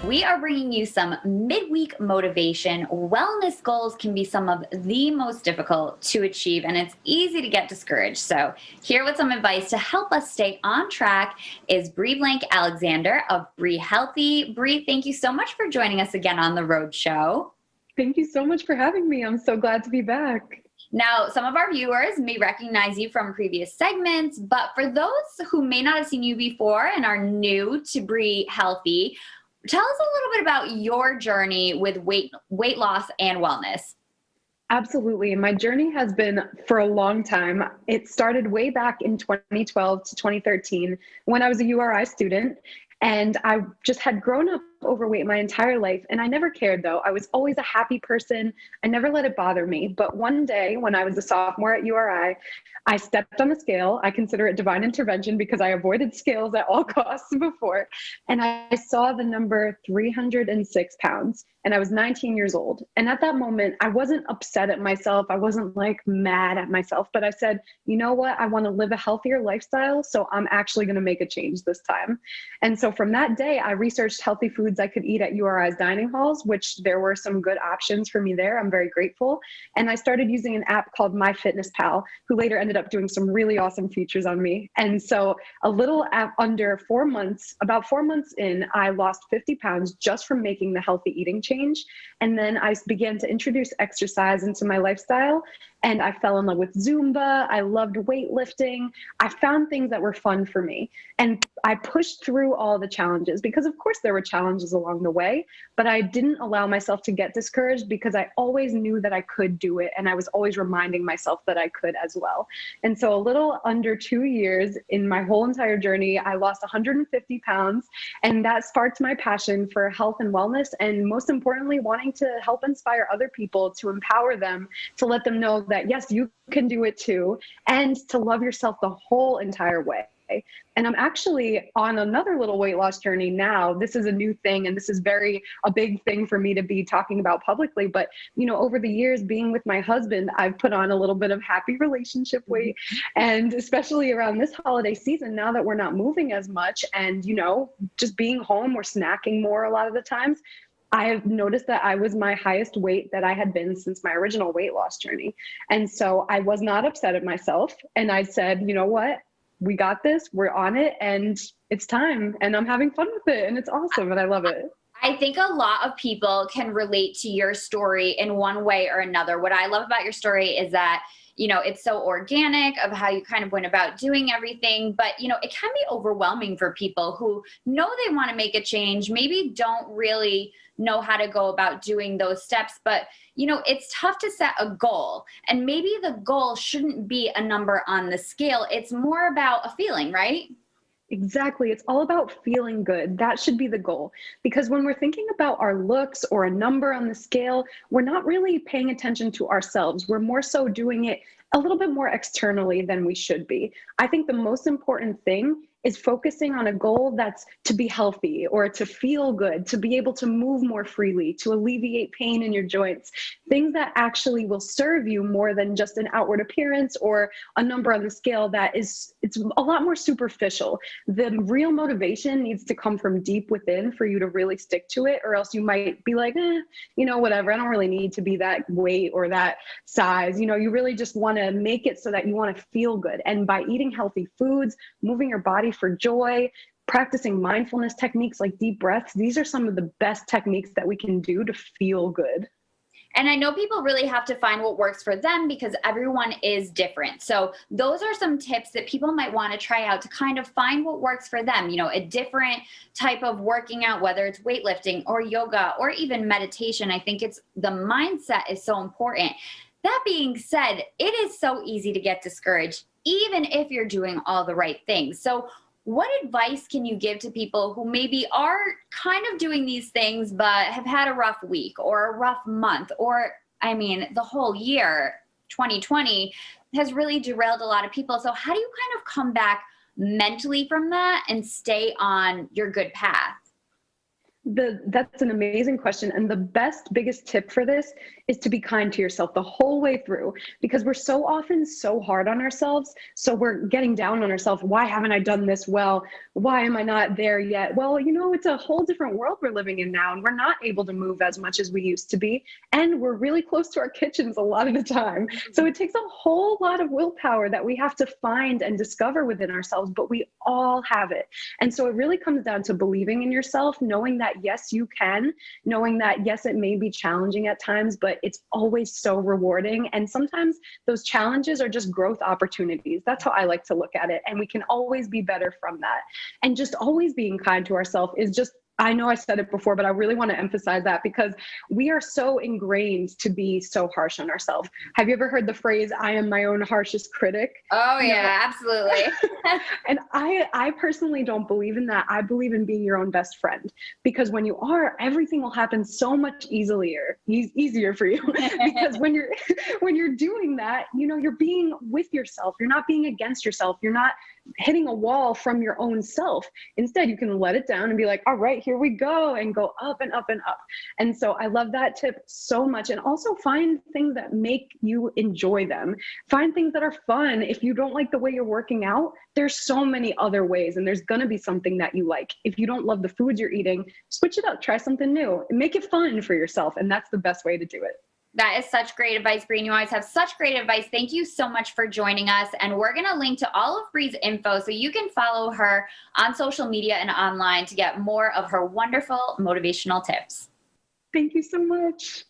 We are bringing you some midweek motivation. Wellness goals can be some of the most difficult to achieve, and it's easy to get discouraged. So, here with some advice to help us stay on track is Bree Blank Alexander of Bree Healthy. Bree, thank you so much for joining us again on the Road Show. Thank you so much for having me. I'm so glad to be back. Now, some of our viewers may recognize you from previous segments, but for those who may not have seen you before and are new to Bree Healthy, tell us a little bit about your journey with weight loss and wellness. Absolutely. My journey has been for a long time. It started way back in 2012 to 2013 when I was a URI student. And I just had grown up overweight my entire life. And I never cared, though. I was always a happy person. I never let it bother me. But one day when I was a sophomore at URI, I stepped on the scale. I consider it divine intervention because I avoided scales at all costs before. And I saw the number 306 pounds. And I was 19 years old. And at that moment, I wasn't upset at myself. I wasn't like mad at myself. But I said, you know what? I want to live a healthier lifestyle. So I'm actually going to make a change this time. And so from that day, I researched healthy foods I could eat at URI's dining halls, which there were some good options for me there. I'm very grateful. And I started using an app called MyFitnessPal, who later ended up doing some really awesome features on me. And so under 4 months, about 4 months in, I lost 50 pounds just from making the healthy eating change. And then I began to introduce exercise into my lifestyle. And I fell in love with Zumba. I loved weightlifting. I found things that were fun for me. And I pushed through all the challenges because, of course, there were challenges along the way, but I didn't allow myself to get discouraged because I always knew that I could do it. And I was always reminding myself that I could as well. And so a little under 2 years in my whole entire journey, I lost 150 pounds. And that sparked my passion for health and wellness. And most importantly, wanting to help inspire other people, to empower them, to let them know that, yes, you can do it too, and to love yourself the whole entire way. And I'm actually on another little weight loss journey now. This is a new thing, and this is a big thing for me to be talking about publicly. But, over the years being with my husband, I've put on a little bit of happy relationship weight. And especially around this holiday season, now that we're not moving as much and, just being home, we're snacking more a lot of the times. I have noticed that I was my highest weight that I had been since my original weight loss journey. And so I was not upset at myself. And I said, you know what? We got this, we're on it, and it's time. And I'm having fun with it. And it's awesome. And I love it. I think a lot of people can relate to your story in one way or another. What I love about your story is that it's so organic of how you kind of went about doing everything. But, it can be overwhelming for people who know they want to make a change, maybe don't really know how to go about doing those steps. But, it's tough to set a goal. And maybe the goal shouldn't be a number on the scale. It's more about a feeling, right? Exactly. It's all about feeling good. That should be the goal. Because when we're thinking about our looks or a number on the scale, we're not really paying attention to ourselves. We're more so doing it a little bit more externally than we should be. I think the most important thing is focusing on a goal that's to be healthy or to feel good, to be able to move more freely, to alleviate pain in your joints, things that actually will serve you more than just an outward appearance or a number on the scale it's a lot more superficial. The real motivation needs to come from deep within for you to really stick to it, or else you might be like, whatever, I don't really need to be that weight or that size. You really just want to make it so that you want to feel good. And by eating healthy foods, moving your body for joy, practicing mindfulness techniques like deep breaths, these are some of the best techniques that we can do to feel good. And I know people really have to find what works for them because everyone is different. So those are some tips that people might want to try out to kind of find what works for them. A different type of working out, whether it's weightlifting or yoga or even meditation. I think the mindset is so important. That being said, it is so easy to get discouraged, even if you're doing all the right things. So what advice can you give to people who maybe are kind of doing these things, but have had a rough week or a rough month, or, the whole year, 2020, has really derailed a lot of people. So how do you kind of come back mentally from that and stay on your good path? That's an amazing question. And the biggest tip for this is to be kind to yourself the whole way through, because we're so often so hard on ourselves. So we're getting down on ourselves. Why haven't I done this well? Why am I not there yet? Well, it's a whole different world we're living in now, and we're not able to move as much as we used to be. And we're really close to our kitchens a lot of the time. So it takes a whole lot of willpower that we have to find and discover within ourselves, but we all have it. And so it really comes down to believing in yourself, knowing that yes, you can, knowing that yes, it may be challenging at times, but it's always so rewarding. And sometimes those challenges are just growth opportunities. That's how I like to look at it. And we can always be better from that. And just always being kind to ourselves is just, I know I said it before, but I really want to emphasize that, because we are so ingrained to be so harsh on ourselves. Have you ever heard the phrase, I am my own harshest critic? Oh yeah, absolutely. And I personally don't believe in that. I believe in being your own best friend, because when you are, everything will happen so much easier for you. Because when you're doing that, you're being with yourself. You're not being against yourself. You're not hitting a wall from your own self. Instead, you can let it down and be like, all right, here we go, and go up and up and up. And so I love that tip so much. And also find things that make you enjoy them. Find things that are fun. If you don't like the way you're working out, there's so many other ways, and there's going to be something that you like. If you don't love the foods you're eating, switch it up, try something new, and make it fun for yourself. And that's the best way to do it. That is such great advice, Bree. You always have such great advice. Thank you so much for joining us. And we're going to link to all of Bree's info so you can follow her on social media and online to get more of her wonderful motivational tips. Thank you so much.